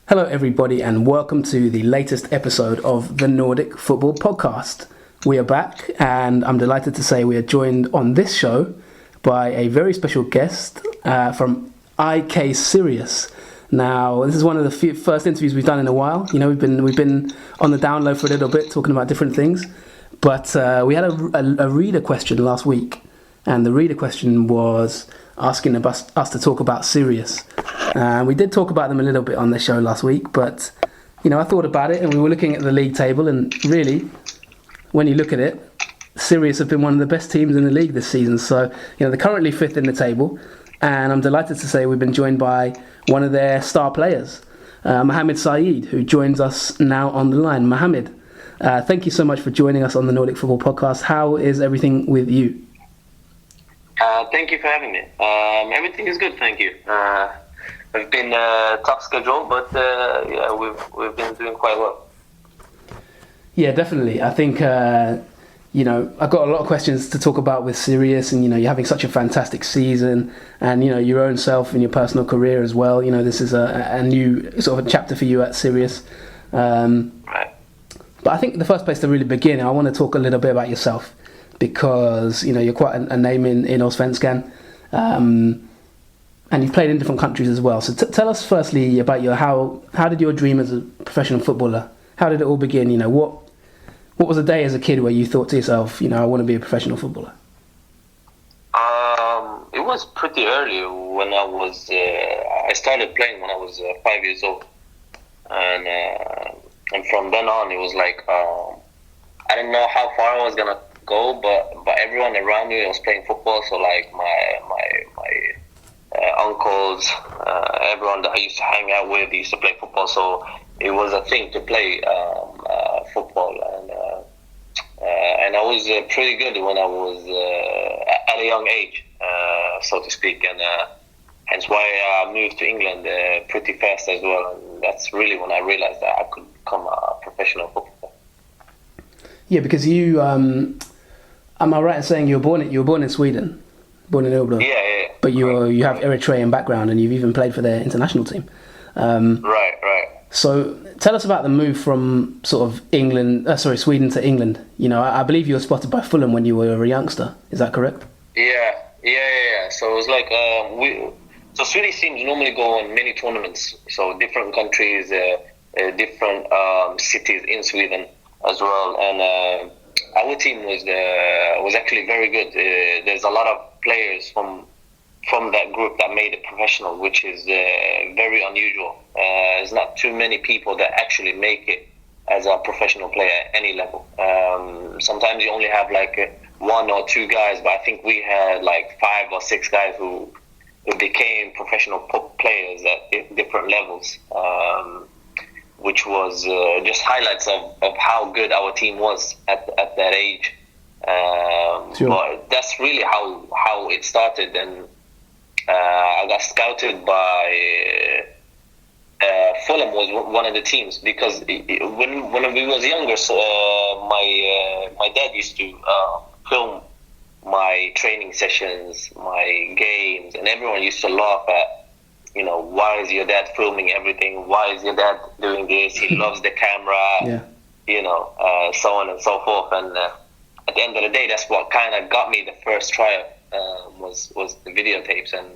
Hello everybody and welcome to the latest episode of the Nordic Football Podcast. We are back and I'm delighted to say we are joined on this show by a very special guest from IK Sirius. Now, this is one of the first interviews we've done in a while. You know, we've been on the down low for a little bit talking about different things, but we had a reader question last week, and the reader question was asking us to talk about Sirius. We did talk about them a little bit on the show last week, but you know, I thought about it and we were looking at the league table, and really, when you look at it, Sirius have been one of the best teams in the league this season. So, you know, they're currently fifth in the table, and I'm delighted to say we've been joined by one of their star players, Mohammed Saeid, who joins us now on the line. Mohammed, thank you so much for joining us on the Nordic Football Podcast. How is everything with you? Thank you for having me. Everything is good, thank you. It's been a tough schedule, but yeah, we've been doing quite well. Yeah, definitely. I think you know, I've got a lot of questions to talk about with Sirius, and you know, you're having such a fantastic season, and you know, your own self and your personal career as well. You know, this is a new sort of a chapter for you at Sirius. Right. But I think the first place to really begin, I want to talk a little bit about yourself, because you know, you're quite a name in Allsvenskan. And you've played in different countries as well. So tell us firstly about how did your dream as a professional footballer, how did it all begin? You know, what was a day as a kid where you thought to yourself, you know, I want to be a professional footballer? It was pretty early when I started playing when I was 5 years old. And from then on, it was like, I didn't know how far I was going to go, but everyone around me was playing football. So like my uncles, everyone that I used to hang out with used to play football, so it was a thing to play football, and I was pretty good when I was at a young age, so to speak, and hence why I moved to England pretty fast as well, and that's really when I realized that I could become a professional footballer. Yeah, because you, am I right in saying you were born in Sweden? Born in Örebro. Yeah. But you have Eritrean background, and you've even played for their international team. Right. So tell us about the move from sort of Sweden to England. You know, I believe you were spotted by Fulham when you were a youngster. Is that correct? Yeah. So it was like so Swedish teams normally go on many tournaments. So different countries, different cities in Sweden as well, and our team was actually very good. There's a lot of players from that group that made it professional, which is very unusual. There's not too many people that actually make it as a professional player at any level. Sometimes you only have like one or two guys, but I think we had like 5 or 6 guys who became professional players at different levels, which was just highlights of how good our team was at that age. Sure. But that's really how it started, and I got scouted by Fulham was one of the teams, because when we was younger, so, my dad used to film my training sessions, my games, and everyone used to laugh at, you know, why is your dad filming everything? Why is your dad doing this? He loves the camera, yeah. You know, so on and so forth. And at the end of the day, that's what kind of got me the first trial, was the videotapes. And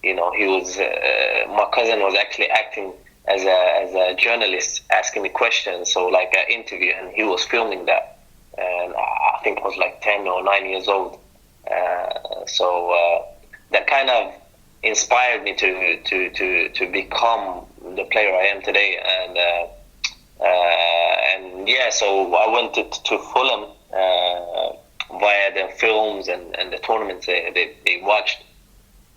you know, he was my cousin was actually acting as a journalist, asking me questions, so like an interview, and he was filming that. And I think I was like 10 or 9 years old. So that kind of inspired me to become the player I am today. And yeah, so I went to Fulham via the films and the tournaments they watched.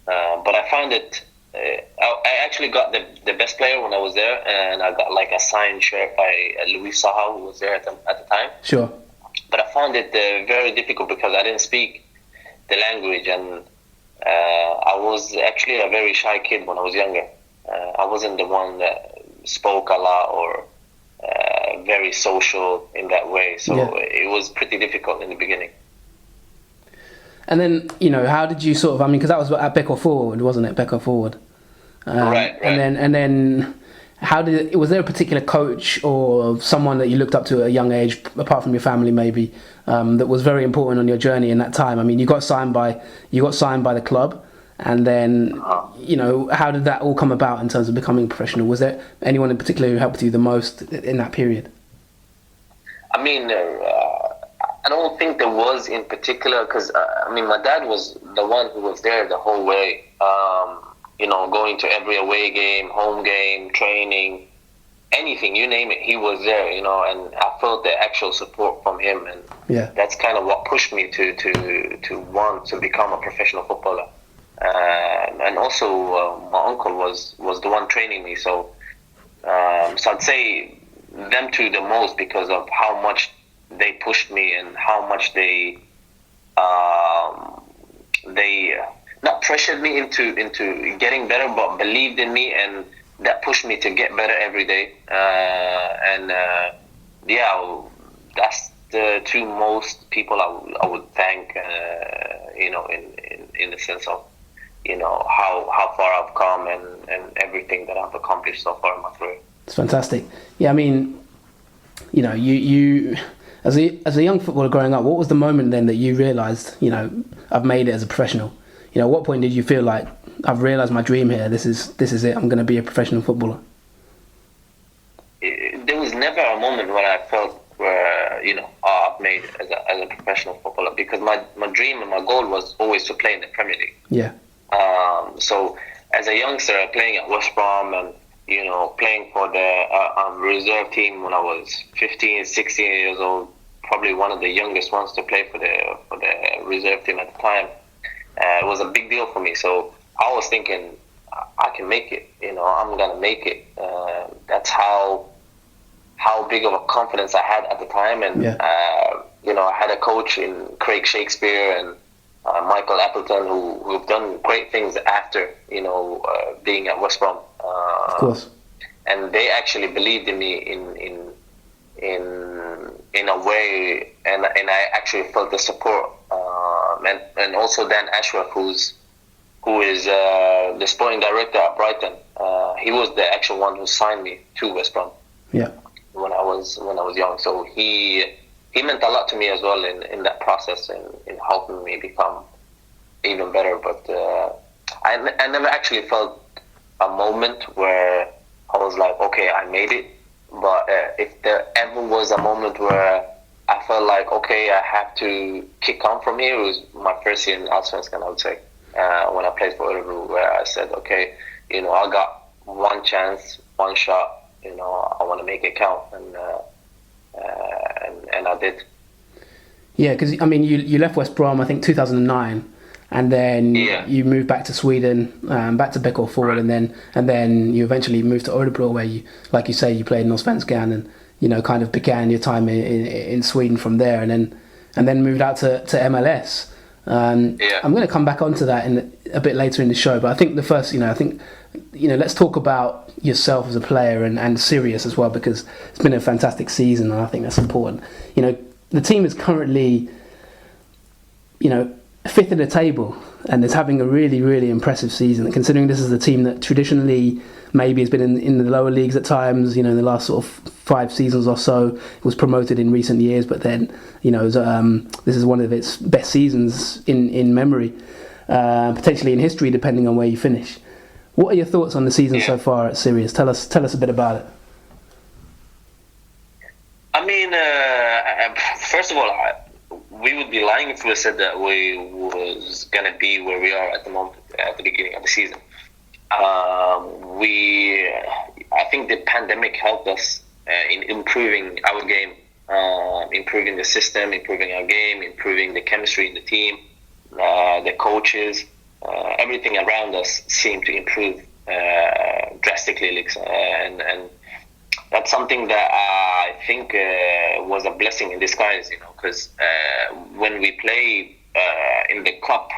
But I found it. I actually got the best player when I was there, and I got like a signed shirt by Luis Saha, who was there at the time. Sure. But I found it very difficult because I didn't speak the language, and I was actually a very shy kid when I was younger. I wasn't the one that spoke a lot or very social in that way, so yeah. It was pretty difficult in the beginning. And then, you know, how did you sort of, I mean, because that was at Becker Forward, wasn't it? Becker Forward. Right. And then was there a particular coach or someone that you looked up to at a young age, apart from your family maybe, that was very important on your journey in that time? I mean, you got signed by the club, and then how did that all come about in terms of becoming professional? Was there anyone in particular who helped you the most in that period? I mean, I don't think there was in particular, because my dad was the one who was there the whole way. Going to every away game, home game, training, anything, you name it, he was there, and I felt the actual support from him, and that's kind of what pushed me to want to become a professional footballer. And also, my uncle was the one training me, so I'd say them two the most, because of how much they pushed me and how much they not pressured me into getting better, but believed in me, and that pushed me to get better every day. That's the two most people I would thank. In the sense of how far I've come and everything that I've accomplished so far in my career. It's fantastic. Yeah, I mean, you as a young footballer growing up, what was the moment then that you realised, I've made it as a professional? At what point did you feel like, I've realised my dream here, this is it, I'm going to be a professional footballer? There was never a moment when I felt where, I've made it as a professional footballer, because my dream and my goal was always to play in the Premier League. Yeah. So as a youngster, playing at West Brom and, playing for the reserve team when I was 15, 16 years old, probably one of the youngest ones to play for the reserve team at the time. It was a big deal for me. So I was thinking, I can make it, I'm going to make it. That's how big of a confidence I had at the time. And, I had a coach in Craig Shakespeare and Michael Appleton who've done great things after, being at West Brom. Of course. And they actually believed in me in a way, and I actually felt the support. And also Dan Ashworth, who is the sporting director at Brighton. He was the actual one who signed me to West Brom. Yeah. When I was young, so he meant a lot to me as well in that process and in helping me become even better. But I never actually felt a moment where I was like, okay, I made it. But if there ever was a moment where I felt like, okay, I have to kick on from here, it was my first year in Allsvenskan, I would say, when I played for Örebro, where I said, okay, I got one chance, one shot, I want to make it count, and I did. Yeah, because you left West Brom, I think 2009, and then you moved back to Sweden, back to Bäck Forward, and then you eventually moved to Örebro, where you, like you say, you played in Allsvenskan and kind of began your time in Sweden from there, and then moved out to MLS. I'm going to come back onto that a bit later in the show, but I think the first, let's talk about yourself as a player and Sirius as well, because it's been a fantastic season, and I think that's important. The team is currently, fifth in the table, and is having a really, really impressive season, considering this is a team that traditionally maybe has been in the lower leagues at times, in the last sort of 5 seasons or so. It was promoted in recent years, but then, this is one of its best seasons in memory, potentially in history, depending on where you finish. What are your thoughts on the season so far at Sirius? Tell us a bit about it. First of all, we would be lying if we said that we was going to be where we are at the moment, at the beginning of the season. I think the pandemic helped us in improving our game, improving the system, improving our game, improving the chemistry in the team, the coaches, everything around us seemed to improve drastically, and that's something that I think was a blessing in disguise, because when we play in the cup,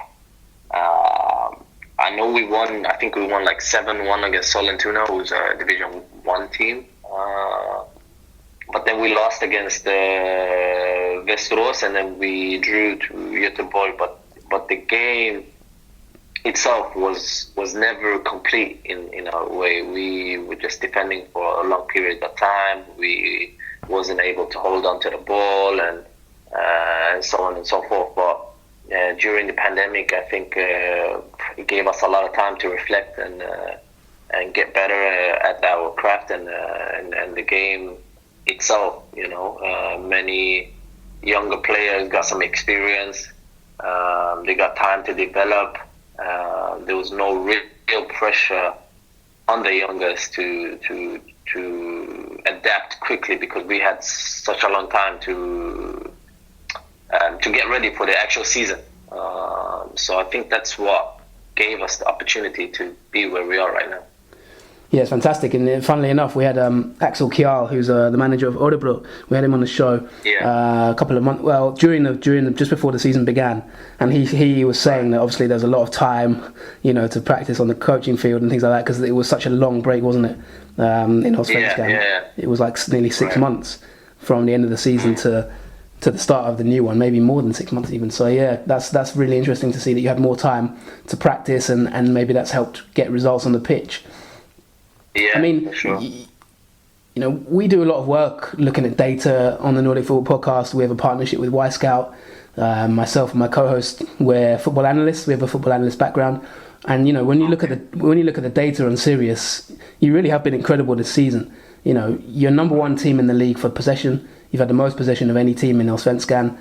I know we won. I think we won like 7-1 against Sollentuna, who's a Division 1 team. But then we lost against Västerås, and then we drew to Göteborg. But the game itself was never complete in our way. We were just defending for a long period of time. We wasn't able to hold on to the ball and so on and so forth. But during the pandemic, I think it gave us a lot of time to reflect and get better at our craft and the game itself. Many younger players got some experience. They got time to develop. There was no real pressure on the youngest to adapt quickly, because we had such a long time to get ready for the actual season. So I think that's what gave us the opportunity to be where we are right now. Yeah, it's fantastic. And funnily enough, we had Axel Kjell, who's the manager of Örebro. We had him on the show a couple of months. Well, during just before the season began, and he was saying that obviously there's a lot of time, to practice on the coaching field and things like that, because it was such a long break, wasn't it? In Allsvenskan, it was like nearly 6 months from the end of the season to the start of the new one, maybe more than 6 months even. So yeah, that's really interesting to see that you had more time to practice, and maybe that's helped get results on the pitch. Yeah, I mean, sure. We do a lot of work looking at data on the Nordic Football Podcast. We have a partnership with Y-Scout. Myself and my co-host, we're football analysts. We have a football analyst background, and when you look at the data on Sirius, you really have been incredible this season. You're number one team in the league for possession. You've had the most possession of any team in Allsvenskan.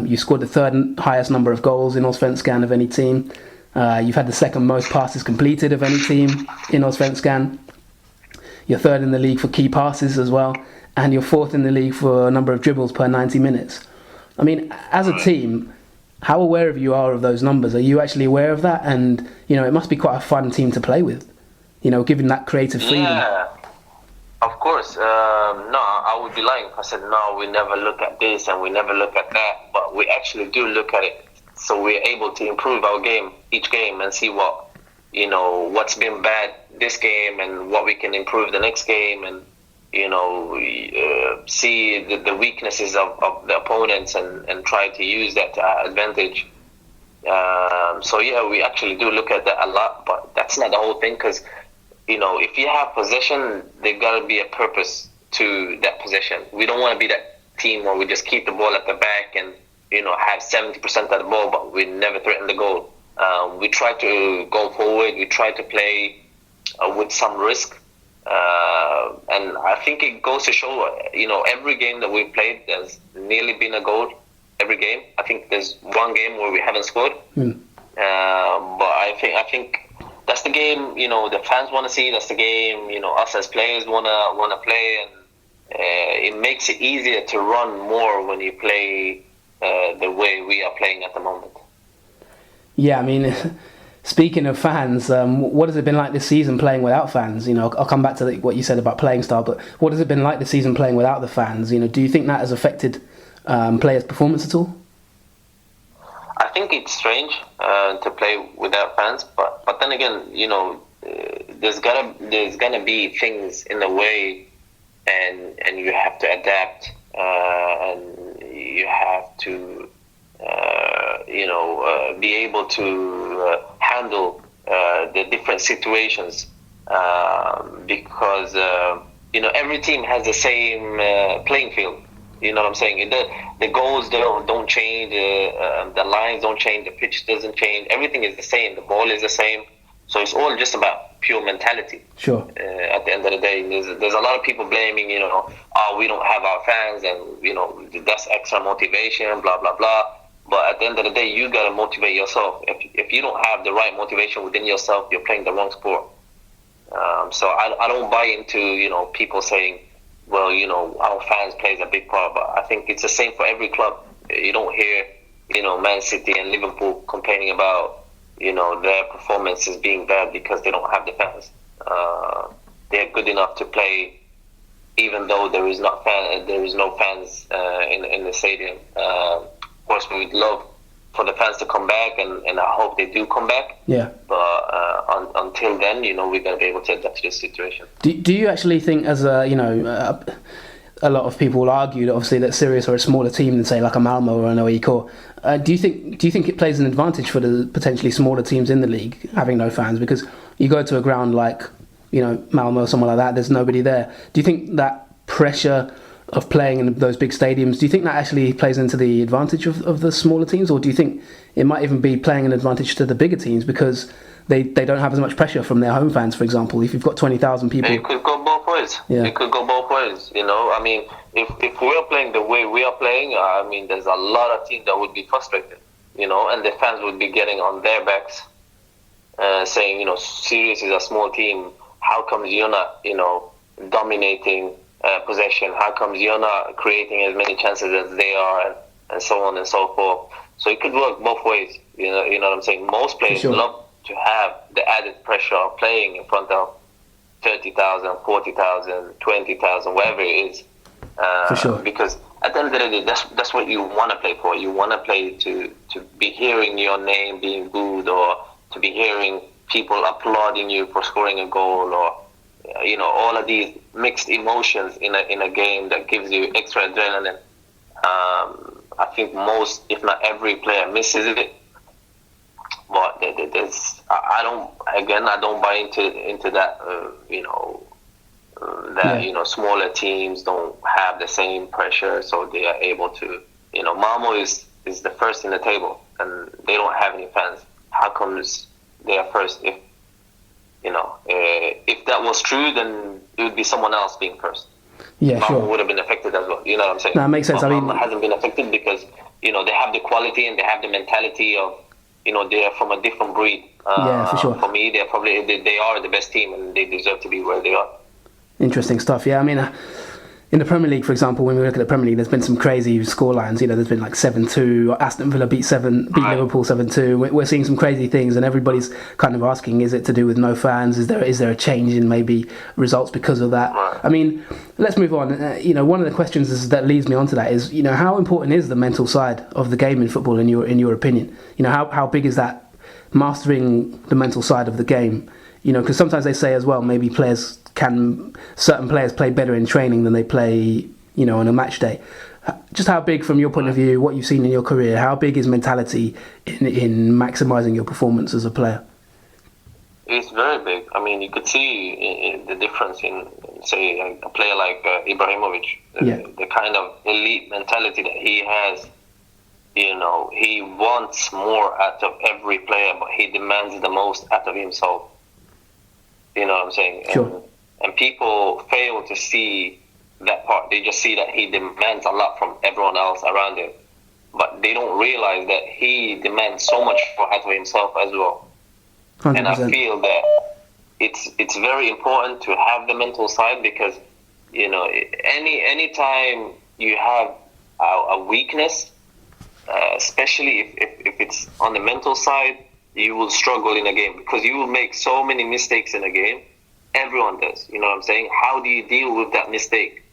You scored the third highest number of goals in Allsvenskan of any team. You've had the second most passes completed of any team in Allsvenskan. You're third in the league for key passes as well, and you're fourth in the league for a number of dribbles per 90 minutes. I mean, as a team, how aware of you are of those numbers? Are you actually aware of that? And it must be quite a fun team to play with, given that creative freedom. Yeah, of course. No, I would be lying if I said no. We never look at this and we never look at that, but we actually do look at it. So we're able to improve our game each game and see what's been bad this game and what we can improve the next game, and see the weaknesses of the opponents and try to use that to our advantage. So yeah, we actually do look at that a lot, but that's not the whole thing, because if you have possession, there got to be a purpose to that possession. We don't want to be that team where we just keep the ball at the back and have 70% of the ball, but we never threaten the goal. We try to go forward. We try to play with some risk, and I think it goes to show. Every game that we've played, there's nearly been a goal. Every game, I think there's one game where we haven't scored. But I think that's the game. The fans want to see. That's the game. Us as players want to play, and it makes it easier to run more when you play the way we are playing at the moment. Yeah, I mean, speaking of fans, what has it been like this season playing without fans? I'll come back to what you said about playing style, but what has it been like this season playing without the fans? Do you think that has affected players' performance at all? I think it's strange to play without fans, but then again, there's gonna be things in the way, and you have to adapt, and you have to be able to handle the different situations, because every team has the same playing field. You know what I'm saying? The goals don't change, the lines don't change, the pitch doesn't change. Everything is the same. The ball is the same. So it's all just about pure mentality. Sure. At the end of the day, there's a lot of people blaming, we don't have our fans, and that's extra motivation, blah blah blah. But at the end of the day, you gotta motivate yourself. If you don't have the right motivation within yourself, you're playing the wrong sport. So I don't buy into people saying, well, our fans plays a big part. But I think it's the same for every club. You don't hear Man City and Liverpool complaining about their performances being bad because they don't have the fans. They're good enough to play even though there is no fans in the stadium. Of course, we would love for the fans to come back, and I hope they do come back. Yeah. But until then, we're going to be able to adapt to this situation. Do you actually think, as a a lot of people argue that obviously that Sirius are a smaller team than say like a Malmo or an IK. Do you think it plays an advantage for the potentially smaller teams in the league having no fans? Because you go to a ground like, you know, Malmo or somewhere like that, there's nobody there. Do you think that pressure of playing in those big stadiums, do you think that actually plays into the advantage of the smaller teams, or do you think it might even be playing an advantage to the bigger teams because they don't have as much pressure from their home fans, for example? If you've got 20,000 people... It could go both ways. Yeah. It could go both ways, you know. I mean, if we're playing the way we are playing, I mean, there's a lot of teams that would be frustrated, you know, and the fans would be getting on their backs, saying, you know, Sirius is a small team. How comes you're not, you know, dominating possession? How comes you're not creating as many chances as they are, and so on and so forth? So it could work both ways. You know what I'm saying? Most players love to have the added pressure of playing in front of 30,000, 40,000, 20,000, whatever it is. For sure. Because at the end of the day, that's what you want to play for. You want to play to be hearing your name being booed, or to be hearing people applauding you for scoring a goal, or, you know, all of these mixed emotions in a game that gives you extra adrenaline. I think most, if not every player, misses it. But I don't buy into that. You know, smaller teams don't have the same pressure, so they are able to. You know, Malmo is the first in the table, and they don't have any fans. How comes they are first? If that was true, then it would be someone else being first. Yeah, Malmo sure. would have been affected as well. You know what I'm saying? That makes sense. But I mean, Malmo hasn't been affected because, you know, they have the quality and they have the mentality of, you know, they are from a different breed. Yeah, for sure. For me, they are the best team, and they deserve to be where they are. Interesting stuff. Yeah, I mean, in the Premier League, for example, when we look at the Premier League, there's been some crazy scorelines. You know, there's been like 7-2. Aston Villa beat Liverpool 7-2. We're seeing some crazy things, and everybody's kind of asking: is it to do with no fans? Is there a change in maybe results because of that? Right. I mean, let's move on. You know, one of the questions that leads me on to that is, you know, how important is the mental side of the game in football in your opinion? You know, how big is that, mastering the mental side of the game? You know, because sometimes they say as well, maybe certain players play better in training than they play, you know, on a match day. Just how big, from your point of view, what you've seen in your career, how big is mentality in maximising your performance as a player? It's very big. I mean, you could see the difference in, say, a player like Ibrahimovic, the kind of elite mentality that he has. You know, he wants more out of every player, but he demands the most out of himself. You know what I'm saying? Sure. And people fail to see that part. They just see that he demands a lot from everyone else around him. But they don't realize that he demands so much out of himself as well. 100%. And I feel that it's very important to have the mental side, because, you know, any time you have a weakness, especially if it's on the mental side, you will struggle in a game, because you will make so many mistakes in a game. Everyone does, you know what I'm saying? How do you deal with that mistake?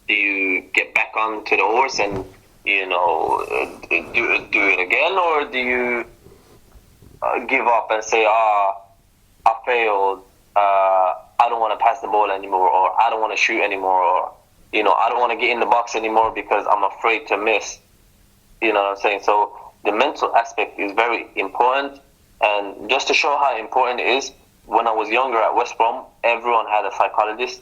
Do you get back onto the horse and, you know, do it again, or do you give up and say, I failed, I don't want to pass the ball anymore, or I don't want to shoot anymore, or, you know, I don't want to get in the box anymore because I'm afraid to miss? You know what I'm saying? So the mental aspect is very important. And just to show how important it is, when I was younger at West Brom, everyone had a psychologist.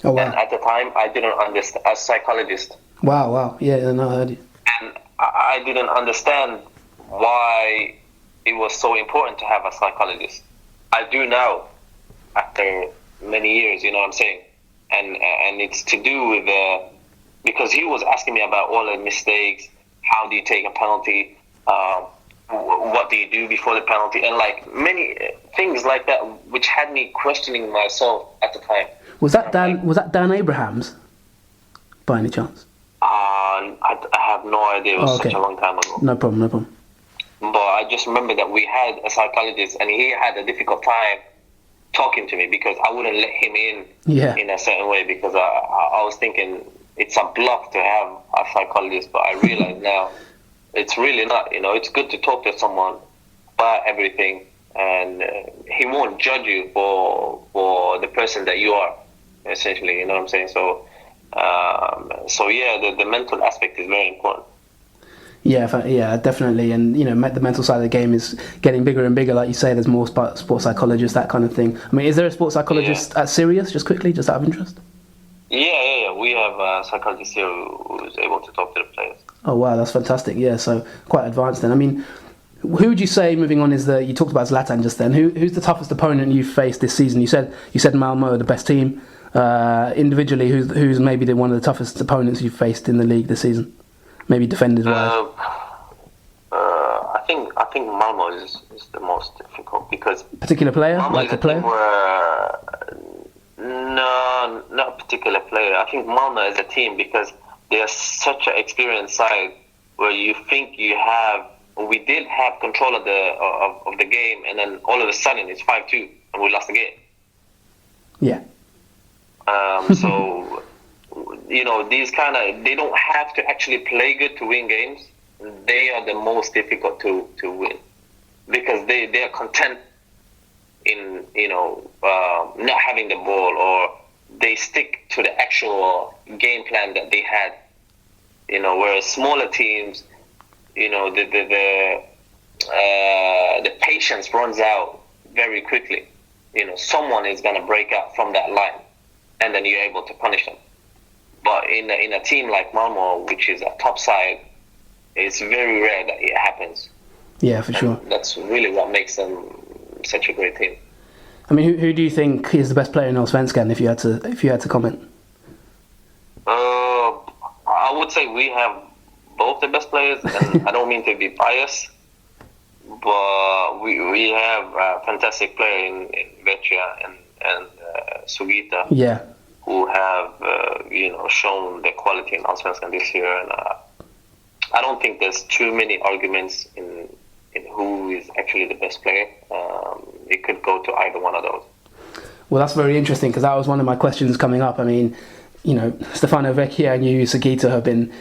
Oh, wow. And at the time, I didn't understand a psychologist. Wow. Yeah, no, I heard you. And I didn't understand why it was so important to have a psychologist. I do now, after many years, you know what I'm saying? And it's to do with, because he was asking me about all the mistakes, how do you take a penalty, what do you do before the penalty, and like many things like that, which had me questioning myself at the time. Was that Dan Abrahams, by any chance? I have no idea. It was such a long time ago. No problem. But I just remember that we had a psychologist, and he had a difficult time talking to me because I wouldn't let him in in a certain way, because I was thinking it's a bluff to have a psychologist, but I realize now it's really not. You know, it's good to talk to someone about everything, and he won't judge you for the person that you are, essentially. You know what I'm saying? So The mental aspect is very important. Yeah, definitely. And the mental side of the game is getting bigger and bigger. Like you say, there's more sports psychologists, that kind of thing. I mean, is there a sports psychologist at Sirius? Just quickly, just out of interest. Yeah. We have a psychologist here who's able to talk to the players. Oh wow, that's fantastic. Yeah, so quite advanced then. I mean, who would you say, moving on, you talked about Zlatan just then? Who's the toughest opponent you've faced this season? You said Malmo are the best team. Individually, who's maybe one of the toughest opponents you've faced in the league this season? Maybe defenders wise. I think Malmo is the most difficult because particular player, Malmo like is a player. No, not a particular player. I think Malmo is a team because they are such an experienced side where you think we did have control of the game, and then all of a sudden it's 5-2 and we lost the game. Yeah. So these they don't have to actually play good to win games. They are the most difficult to win because they are content in not having the ball, or they stick to the actual game plan that they had. Whereas smaller teams, the patience runs out very quickly. Someone is going to break out from that line, and then you're able to punish them. But in a team like Malmo, which is a top side, it's very rare that it happens. Yeah, for sure. And that's really what makes them such a great team. I mean, who do you think is the best player in Allsvenskan if you had to comment? I would say we have both the best players, and I don't mean to be biased, but we have a fantastic player in Vecchia and Sugita. Yeah. Who have shown their quality in Allsvenskan this year, and I don't think there's too many arguments in who is actually the best player. It could go to either one of those. Well, that's very interesting because that was one of my questions coming up. I mean, Stefano Vecchia and Yu Sugita have been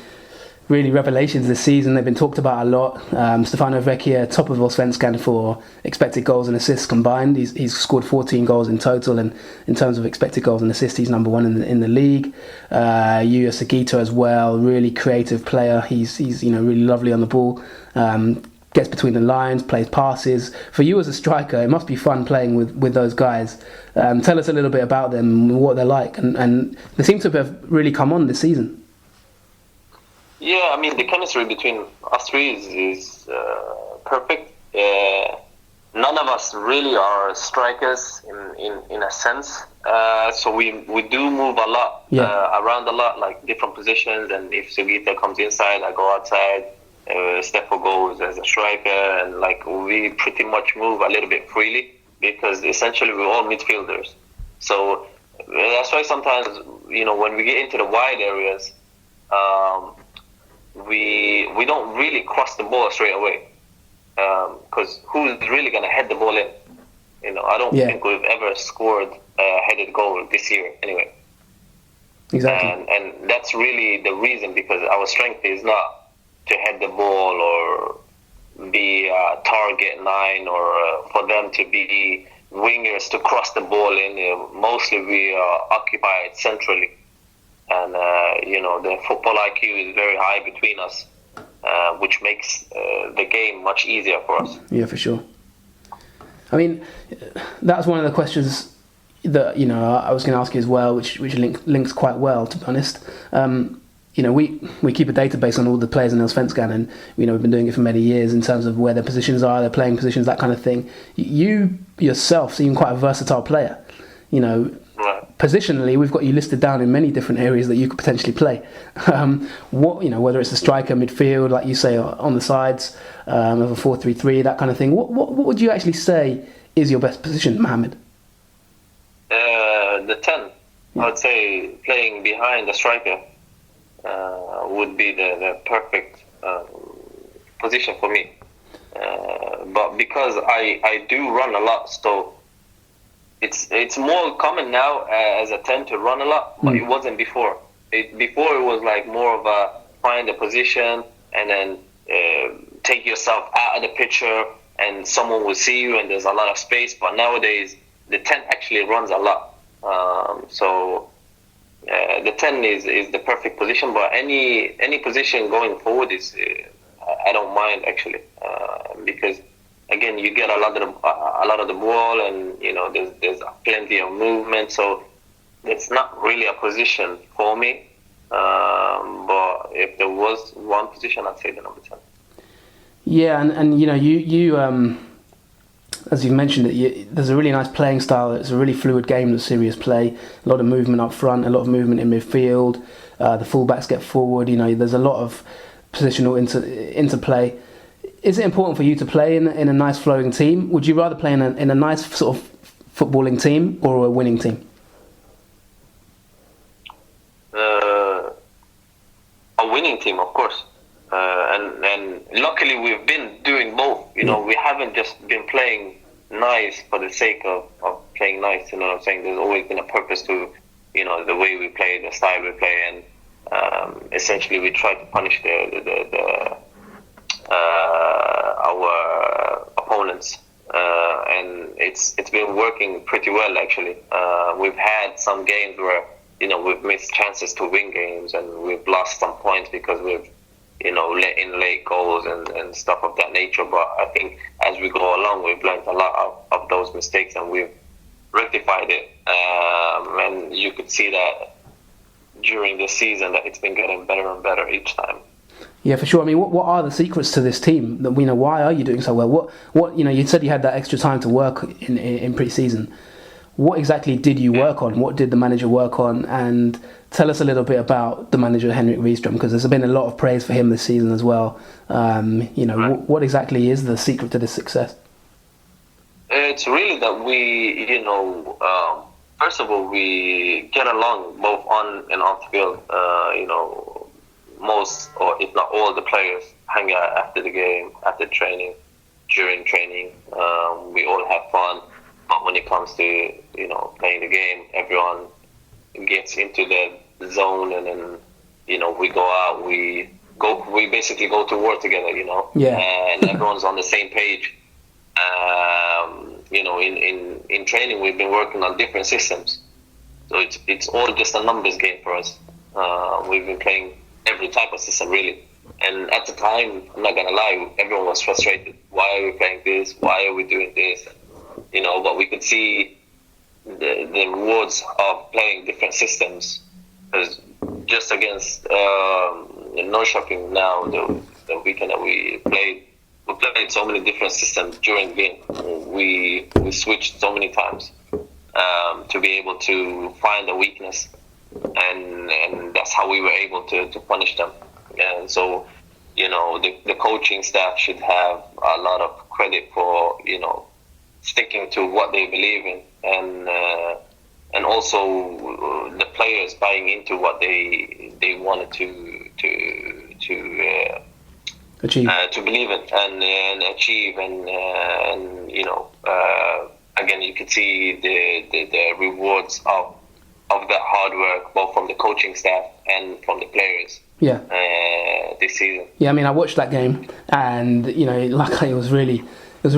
really revelations this season. They've been talked about a lot. Stefano Vecchia, top of Allsvenskan for expected goals and assists combined. He's scored 14 goals in total, and in terms of expected goals and assists, he's number one in the league. Yu Sugita as well, really creative player. He's really lovely on the ball. Gets between the lines, plays passes. For you as a striker, it must be fun playing with those guys. Tell us a little bit about them, what they're like, and they seem to have really come on this season. Yeah, I mean, the chemistry between us three is perfect. None of us really are strikers in a sense. So we do move a lot, around a lot, like different positions. And if Sugita comes inside, I go outside. Stefo goes as a striker, and we pretty much move a little bit freely because essentially we're all midfielders. So that's why sometimes, when we get into the wide areas, we don't really cross the ball straight away because who's really going to head the ball in? I don't think we've ever scored a headed goal this year anyway. Exactly. And that's really the reason, because our strength is not to head the ball or be a target 9 or for them to be wingers to cross the ball in. Mostly we are occupied centrally. And, the football IQ is very high between us, which makes the game much easier for us. Yeah, for sure. I mean, that's one of the questions that, I was going to ask you as well, which links quite well, to be honest. We keep a database on all the players in Allsvenskan, and, we've been doing it for many years in terms of where their positions are, their playing positions, that kind of thing. You yourself seem quite a versatile player. Positionally, we've got you listed down in many different areas that you could potentially play. Whether it's a striker, midfield, like you say, on the sides of a 4-3-3, that kind of thing. What would you actually say is your best position, Mohammed? The 10. Yeah. I would say playing behind the striker would be the perfect position for me. But because I do run a lot, so it's more common now as a 10 to run a lot, but it wasn't before. Before it was more of a find a position and then take yourself out of the picture and someone will see you and there's a lot of space. But nowadays the 10 actually runs a lot. So the 10 is the perfect position, but any position going forward is I don't mind actually, because again you get a lot of the ball, and there's plenty of movement, so it's not really a position for me. But if there was one position, I'd say the number 10. Yeah, and you as you mentioned it, there's a really nice playing style. It's a really fluid game that Sirius play. A lot of movement up front, a lot of movement in midfield. The fullbacks get forward. There's a lot of positional interplay. Is it important for you to play in a nice flowing team? Would you rather play in a nice sort of footballing team or a winning team? A winning team, of course. And luckily we've been doing both. We haven't just been playing nice for the sake of playing nice. You know what I'm saying? There's always been a purpose to, the way we play, the style we play, and essentially we try to punish our opponents. And it's been working pretty well actually. We've had some games where we've missed chances to win games, and we've lost some points because we've let in late goals and stuff of that nature. But I think as we go along, we've learned a lot of those mistakes, and we've rectified it. And you could see that during the season that it's been getting better and better each time. Yeah, for sure. I mean, what are the secrets to this team? That why are you doing so well? What you said you had that extra time to work in pre-season. What exactly did you work on? What did the manager work on? And tell us a little bit about the manager, Henrik Rydström, because there's been a lot of praise for him this season as well. What exactly is the secret to this success? It's really that we, first of all, we get along both on and off the field. Most, or if not all, the players hang out after the game, after training, during training. We all have fun. But when it comes to, playing the game, everyone gets into the zone, and then, we go out, we basically go to war together, Yeah. And everyone's on the same page. In training, we've been working on different systems. So it's all just a numbers game for us. We've been playing every type of system, really. And at the time, I'm not going to lie, everyone was frustrated. Why are we playing this? Why are we doing this? But we could see the rewards of playing different systems. Because just against Norrköping now, the weekend that we played so many different systems during the game. We switched so many times to be able to find a weakness, and that's how we were able to punish them. And so, the coaching staff should have a lot of credit for sticking to what they believe in, and also the players buying into what they wanted to achieve, to believe in and achieve, and again, you can see the rewards of that hard work, both from the coaching staff and from the players. Yeah. This season. Yeah, I mean, I watched that game, and luckily it was a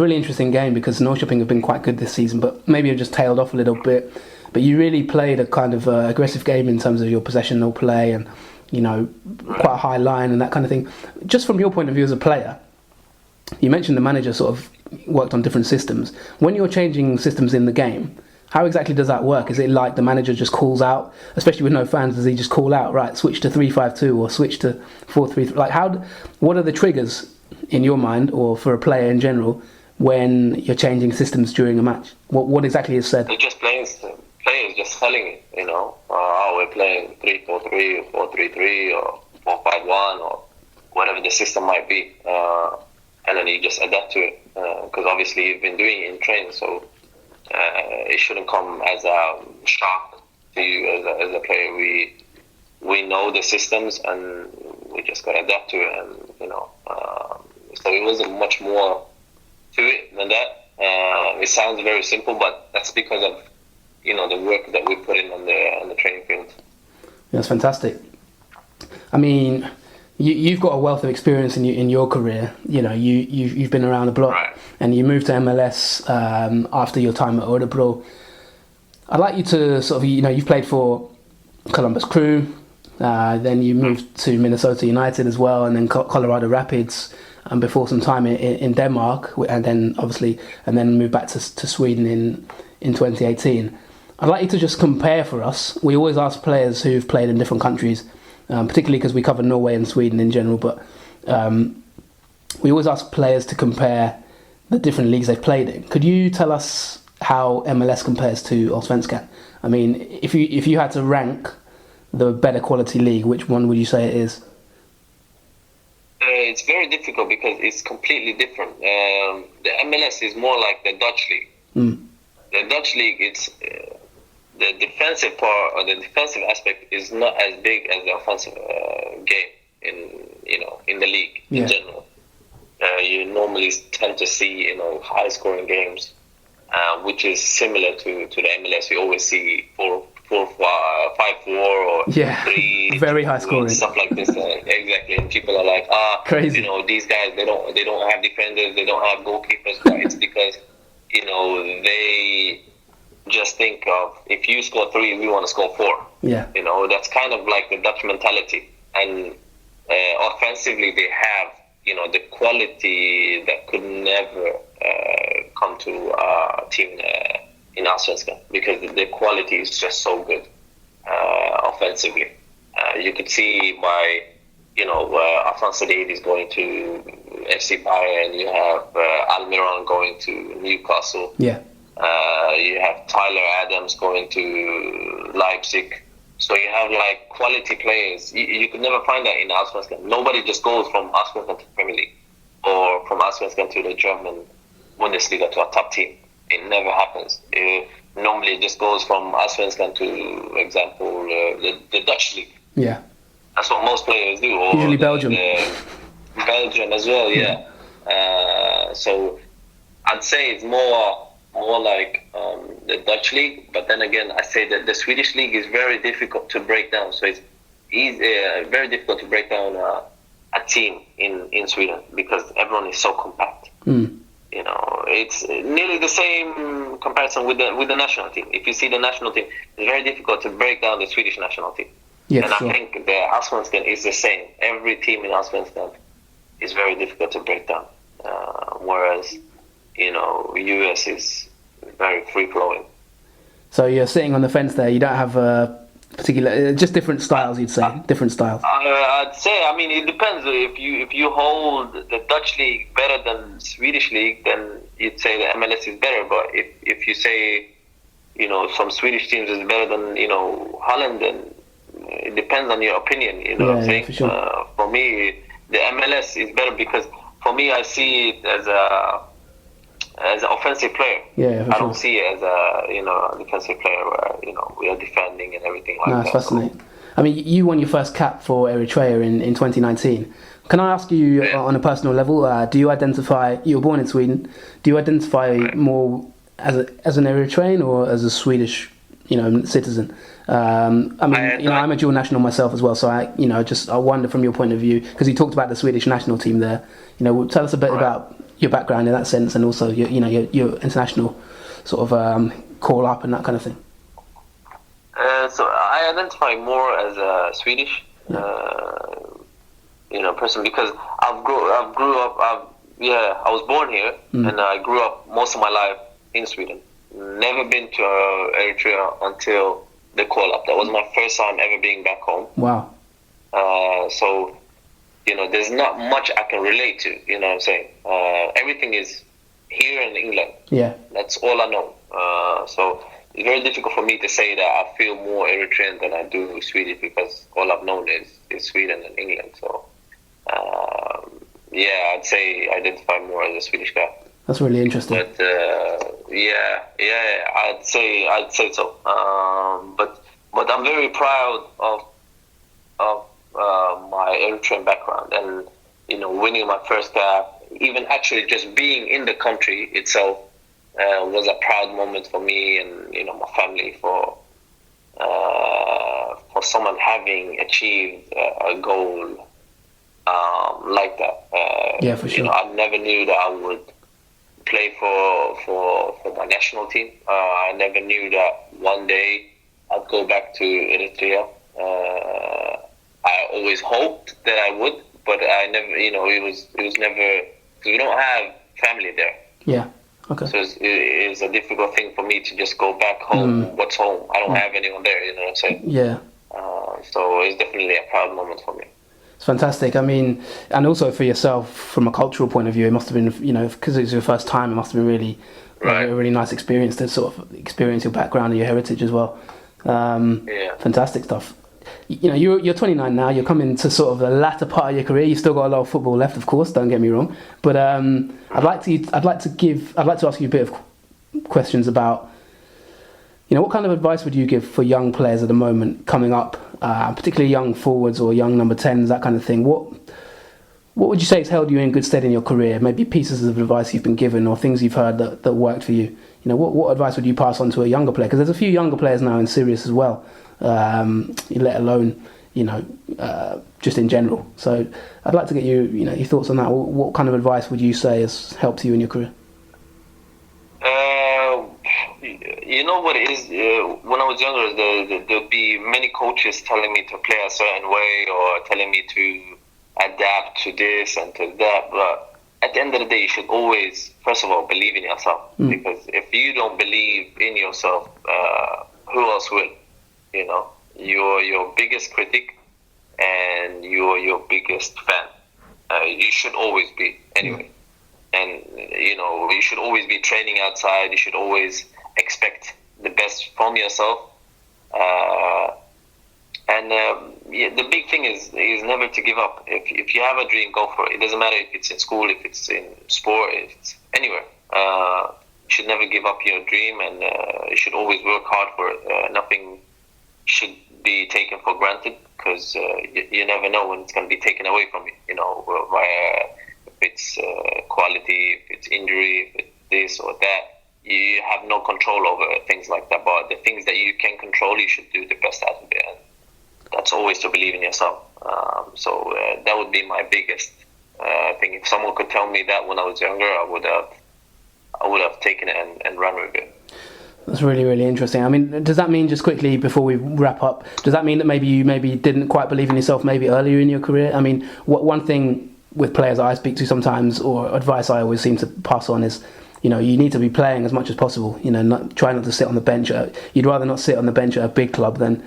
really interesting game because Norrköping have been quite good this season, but maybe it just tailed off a little bit. But you really played a kind of aggressive game in terms of your possessional play, and quite a high line and that kind of thing. Just from your point of view as a player, you mentioned the manager sort of worked on different systems. When you're changing systems in the game, how exactly does that work? Is it like the manager just calls out, especially with no fans, does he just call out, right, switch to 3-5-2 or switch to 4-3-3? Like, what are the triggers in your mind, or for a player in general, when you're changing systems during a match? What exactly is said? They're just players just telling it, we're playing 3-4-3 or 4-3-3 or 4-5-1 or whatever the system might be. And then you just adapt to it, because obviously you've been doing it in training, so it shouldn't come as a shock to you as a player. We know the systems, and we just got to adapt to it, and so it wasn't much more to it than that. It sounds very simple, but that's because of the work that we put in on the training field. That's fantastic. I mean, you've got a wealth of experience in your career. You've been around the block, right. And you moved to MLS after your time at Örebro. I'd like you to sort of, you've played for Columbus Crew. Then you moved to Minnesota United as well, and then Colorado Rapids, before some time in Denmark, and then moved back to Sweden in 2018. I'd like you to just compare for us. We always ask players who've played in different countries, particularly because we cover Norway and Sweden in general, but we always ask players to compare the different leagues they've played in. Could you tell us how MLS compares to Allsvenskan? I mean, if you had to rank the better quality league, which one would you say it is? It's very difficult because it's completely different. The MLS is more like the Dutch league. The Dutch league, it's the defensive part or the defensive aspect is not as big as the offensive game in the league in general. You normally tend to see high scoring games, which is similar to the MLS. You always see 5-4 or 3 very high scoring stuff like this. Exactly, and people are like, crazy. These guys they don't have defenders, they don't have goalkeepers. But it's because they just think of, if you score 3, we want to score 4. Yeah, that's kind of like the Dutch mentality. And offensively, they have the quality that could never come to a team in Allsvenskan, because the quality is just so good offensively. You could see by Jonathan Fadugba is going to FC Bayern. You have Almiron going to Newcastle. Yeah. You have Tyler Adams going to Leipzig. So you have like quality players. You could never find that in Allsvenskan. Nobody just goes from Allsvenskan to Premier League or from Allsvenskan to the German Bundesliga to a top team. It never happens. Normally it just goes from Allsvenskan to, example, the Dutch league. Yeah. That's what most players do. Or usually Belgium. Belgium as well, yeah. So I'd say it's more like the Dutch league, but then again, I say that the Swedish league is very difficult to break down. So it's very difficult to break down a team in Sweden because everyone is so compact. It's nearly the same comparison with the national team. If you see the national team, it's very difficult to break down the Swedish national team. Yeah, and sure. I think the Allsvenskan is the same. Every team in Allsvenskan is very difficult to break down, whereas US is very free-flowing. So you're sitting on the fence there. You don't have a particular, just different styles. You'd say different styles. I'd say, it depends. If you hold the Dutch league better than Swedish league, then you'd say the MLS is better. But if you say, some Swedish teams is better than Holland, then it depends on your opinion. You know what I'm saying? For sure. For me, the MLS is better because for me, I see it as an offensive player. Yeah, for I sure. don't see it as a defensive player where we are defending and everything like that. It's fascinating. I mean, you won your first cap for Eritrea in 2019. Can I ask you on a personal level? Do you identify? You were born in Sweden. Do you identify more as an Eritrean or as a Swedish, citizen? I'm a dual national myself as well, so I wonder from your point of view, because you talked about the Swedish national team there. Tell us a bit about your background in that sense, and also your international sort of call up and that kind of thing. So I identify more as a Swedish, person because I was born here and I grew up most of my life in Sweden. Never been to Eritrea until the call up. That was my first time ever being back home. Wow. So, there's not much I can relate to, you know what I'm saying? Everything is here in England. Yeah. That's all I know. So it's very difficult for me to say that I feel more Eritrean than I do Swedish because all I've known is Sweden and England. So, I'd say I identify more as a Swedish guy. That's really interesting. But I'd say so. But I'm very proud of my Eritrean background and winning my first cap. Even actually just being in the country itself was a proud moment for me and my family for someone having achieved a goal like that. For sure. I never knew that I would play for my national team. I never knew that one day I'd go back to Eritrea. I always hoped that I would, but I never, it was never, because we don't have family there. Yeah. Okay. So it's a difficult thing for me to just go back home. What's home? I don't have anyone there, you know what I'm saying? Yeah. So it's definitely a proud moment for me. It's fantastic. I mean, and also for yourself, from a cultural point of view, it must have been, because it was your first time, it must have been really, a really nice experience to sort of experience your background and your heritage as well. Fantastic stuff. You're 29 now. You're coming to sort of the latter part of your career. You've still got a lot of football left, of course. Don't get me wrong. But I'd like to ask you a bit of questions about, what kind of advice would you give for young players at the moment coming up, particularly young forwards or young number 10s, that kind of thing? What would you say has held you in good stead in your career? Maybe pieces of advice you've been given or things you've heard that worked for you. What advice would you pass on to a younger player? Because there's a few younger players now in Sirius as well, let alone, just in general. So I'd like to get your thoughts on that. What kind of advice would you say has helped you in your career? You know what it is? When I was younger, there'd be many coaches telling me to play a certain way or telling me to adapt to this and to that. But at the end of the day, you should always, first of all, believe in yourself. Because if you don't believe in yourself, who else will? You're your biggest critic and you're your biggest fan. You should always be, anyway. And, you should always be training outside. You should always expect the best from yourself. The big thing is never to give up. If you have a dream, go for it. It doesn't matter if it's in school, if it's in sport, if it's anywhere. You should never give up your dream, and you should always work hard for it. Nothing should be taken for granted, because you never know when it's going to be taken away from you. If it's quality, if it's injury, if it's this or that. You have no control over things like that, but the things that you can control, you should do the best out of it, and that's always to believe in yourself. So that would be my biggest thing. If someone could tell me that when I was younger, I would have taken it and run with it. That's really, really interesting. I mean, does that mean, just quickly before we wrap up, does that mean that maybe you didn't quite believe in yourself maybe earlier in your career? I mean, one thing with players I speak to sometimes, or advice I always seem to pass on, is you need to be playing as much as possible. Try not to sit on the bench. You'd rather not sit on the bench at a big club than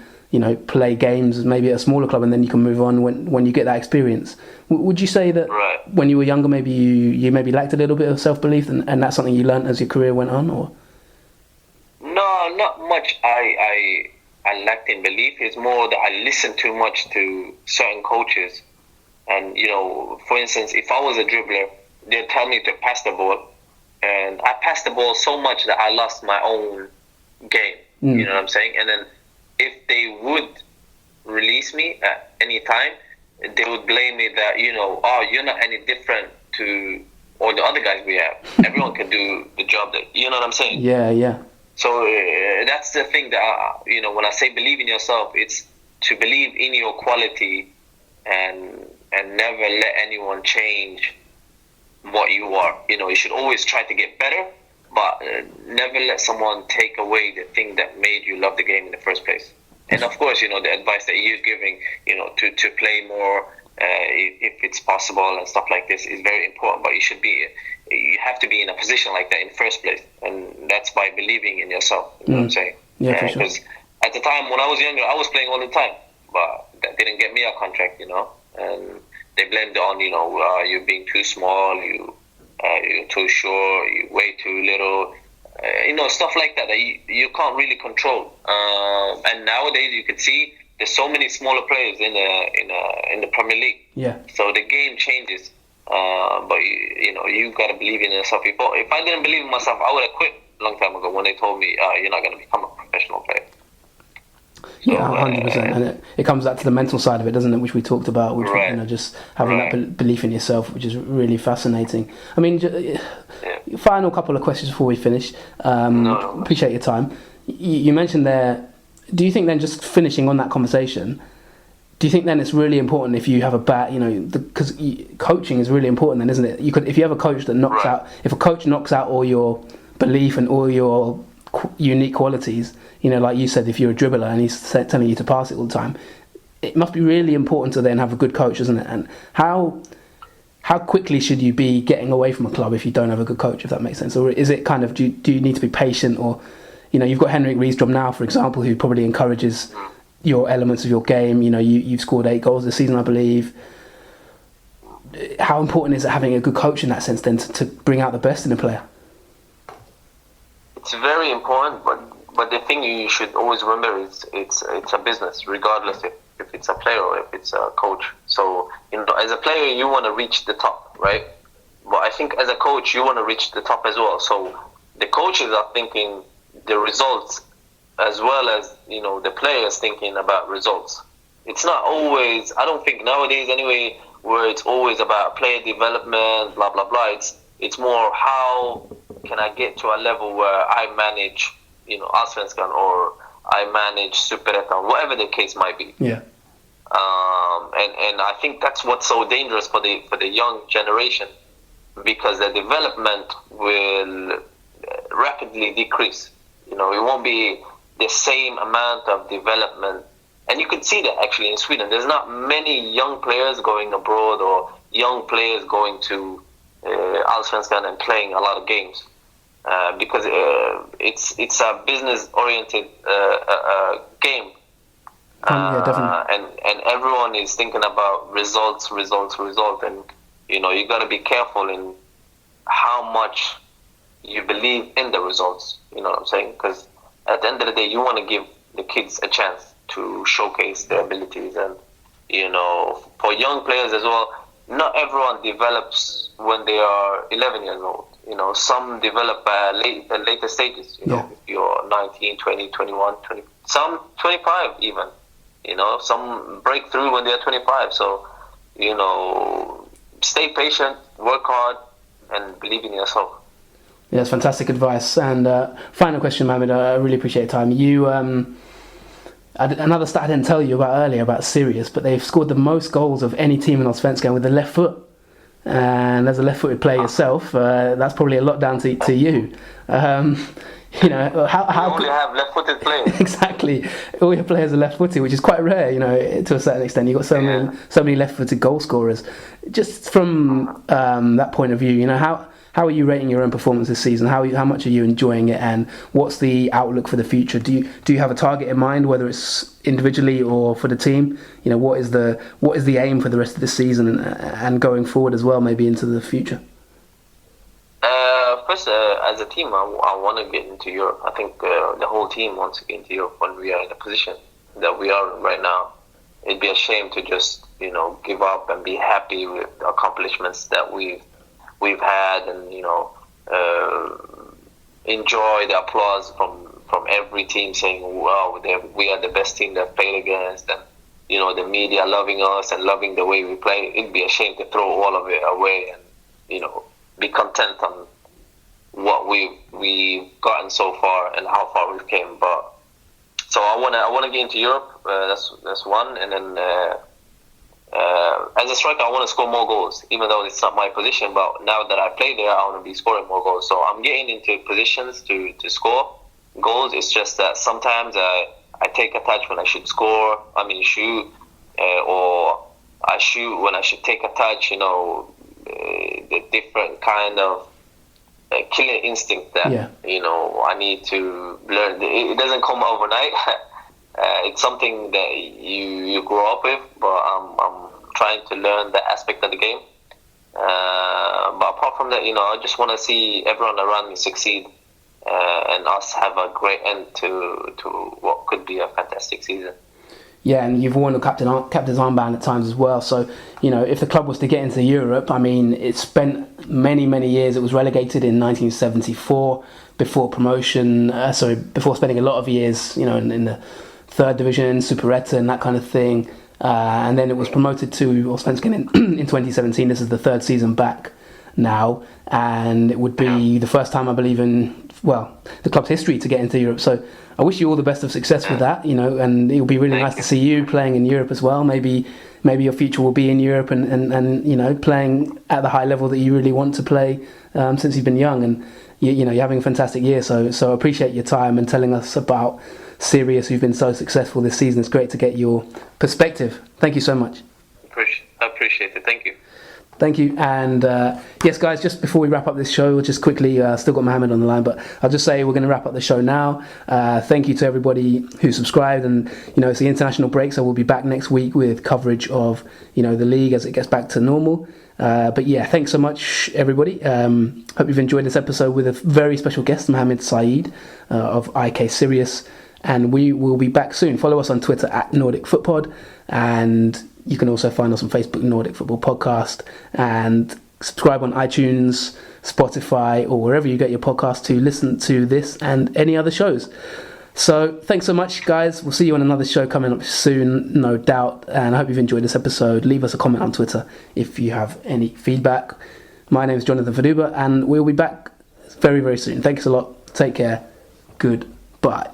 play games maybe at a smaller club, and then you can move on when you get that experience. Would you say that when you were younger, maybe you maybe lacked a little bit of self-belief, and that's something you learnt as your career went on, or? No, not much. I lacked in belief. It's more that I listened too much to certain coaches, and for instance, if I was a dribbler, they'd tell me to pass the ball. And I passed the ball so much that I lost my own game. You know what I'm saying? And then if they would release me at any time, they would blame me that, you're not any different to all the other guys we have. Everyone can do the job that, you know what I'm saying? Yeah. So that's the thing that, when I say believe in yourself, it's to believe in your quality and never let anyone change what you are. You should always try to get better, but never let someone take away the thing that made you love the game in the first place. And of course, the advice that you're giving, to play more if it's possible and stuff like this is very important. But you have to be in a position like that in the first place, and that's by believing in yourself. You know what I'm saying? Yeah, for sure. Because at the time when I was younger, I was playing all the time, but that didn't get me a contract. And they blamed it on, you being too small, you're too short, you way too little, stuff like that you can't really control. And nowadays you can see there's so many smaller players in the Premier League. Yeah. So the game changes, but you gotta believe in yourself. If I didn't believe in myself, I would have quit a long time ago when they told me you're not gonna become a professional player. Yeah, 100%, and it comes back to the mental side of it, doesn't it? Which we talked about, which just having that belief in yourself, which is really fascinating. I mean, final couple of questions before we finish. Appreciate your time. You mentioned there. Do you think then, just finishing on that conversation, do you think then it's really important if you have a because coaching is really important then, isn't it? If you have a coach that knocks out, if a coach knocks out all your belief and all your unique qualities. You know, like you said, if you're a dribbler and he's telling you to pass it all the time, it must be really important to then have a good coach, isn't it? And how quickly should you be getting away from a club if you don't have a good coach, if that makes sense? Or is it kind of, do you need to be patient? Or, you know, you've got Henrik Rydström now, for example, who probably encourages your elements of your game. You know, you've scored 8 goals this season, I believe. How important is it having a good coach in that sense then to bring out the best in a player? It's very important, but the thing you should always remember is it's a business, regardless if it's a player or if it's a coach. So, you know, as a player, you want to reach the top, right? But I think as a coach, you want to reach the top as well. So the coaches are thinking the results as well as, you know, the players thinking about results. It's not always, I don't think nowadays anyway, where it's always about player development, blah, blah, blah. It's more how can I get to a level where I manage, you know, Allsvenskan or I manage Superettan, whatever the case might be. Yeah. And I think that's what's so dangerous for the young generation, because the development will rapidly decrease. You know, it won't be the same amount of development. And you can see that actually in Sweden. There's not many young players going abroad or young players going to Allsvenskan and playing a lot of games. Because it's a business-oriented game. Yeah, definitely. And everyone is thinking about results. And, you know, you got to be careful in how much you believe in the results. You know what I'm saying? Because at the end of the day, you want to give the kids a chance to showcase their abilities. And, you know, for young players as well, not everyone develops when they are 11 years old. You know, some develop at later stages. You know, if you're 19, 20, 21, 20, some 25 even. You know, some break through when they're 25. So, you know, stay patient, work hard, and believe in yourself. Yeah, that's fantastic advice. And final question, Mohammed. I really appreciate your time. You, another stat I didn't tell you about earlier about Sirius, but they've scored the most goals of any team in Allsvenskan with the left foot. And as a left-footed player yourself, that's probably a lot down to you. You know, how you only have left-footed players. Exactly, all your players are left-footed, which is quite rare. You know, to a certain extent, you've got so many left-footed goal scorers. Just from that point of view, you know, how are you rating your own performance this season? How much are you enjoying it, and what's the outlook for the future? Do you have a target in mind, whether it's individually or for the team? You know, what is the aim for the rest of the season and going forward as well, maybe into the future? First, as a team, I want to get into Europe. I think the whole team wants to get into Europe when we are in the position that we are in right now. It'd be a shame to just, you know, give up and be happy with the accomplishments that we've had, and, you know, enjoy the applause from every team saying, wow, we are the best team they've played against, and, you know, the media loving us and loving the way we play. It'd be a shame to throw all of it away and, you know, be content on what we've gotten so far and how far we've came. But so I want to get into Europe. That's one, and then as a striker, I want to score more goals, even though it's not my position. But now that I play there, I want to be scoring more goals. So I'm getting into positions to score goals. It's just that sometimes I take a touch when I should score. I mean, shoot, or I shoot when I should take a touch. You know, the different kind of killer instinct that you know I need to learn. It doesn't come overnight. It's something that you grow up with, but I'm trying to learn that aspect of the game. But apart from that, you know, I just want to see everyone around me succeed, and us have a great end to what could be a fantastic season. Yeah, and you've worn the captain's armband at times as well. So, you know, if the club was to get into Europe, I mean, it spent many years. It was relegated in 1974 before promotion. Before spending a lot of years, you know, in the third division, Superettan, and that kind of thing. And then it was promoted to Allsvenskan in 2017. This is the third season back now, and it would be the first time, I believe, in the club's history to get into Europe. So I wish you all the best of success with that, you know, and it'll be really nice to see you playing in Europe as well. Maybe your future will be in Europe and you know, playing at the high level that you really want to play since you've been young. And you're having a fantastic year. So appreciate your time and telling us about Sirius, who've been so successful this season. It's great to get your perspective. Thank you so much. I appreciate it. Thank you. Thank you. And yes, guys, just before we wrap up this show, we'll just quickly, still got Mohammed on the line, but I'll just say we're going to wrap up the show now. Thank you to everybody who subscribed. And, it's the international break, so we'll be back next week with coverage of, the league as it gets back to normal. But yeah, thanks so much, everybody. Hope you've enjoyed this episode with a very special guest, Mohammed Saeid of IK Sirius. And we will be back soon. Follow us on Twitter at Nordic Football, and you can also find us on Facebook, Nordic Football Podcast, and subscribe on iTunes, Spotify, or wherever you get your podcast to listen to this and any other shows. So thanks so much, guys. We'll see you on another show coming up soon, no doubt. And I hope you've enjoyed this episode. Leave us a comment on Twitter if you have any feedback. My name is Jonathan Fadugba, and we'll be back very, very soon. Thanks a lot. Take care. Goodbye.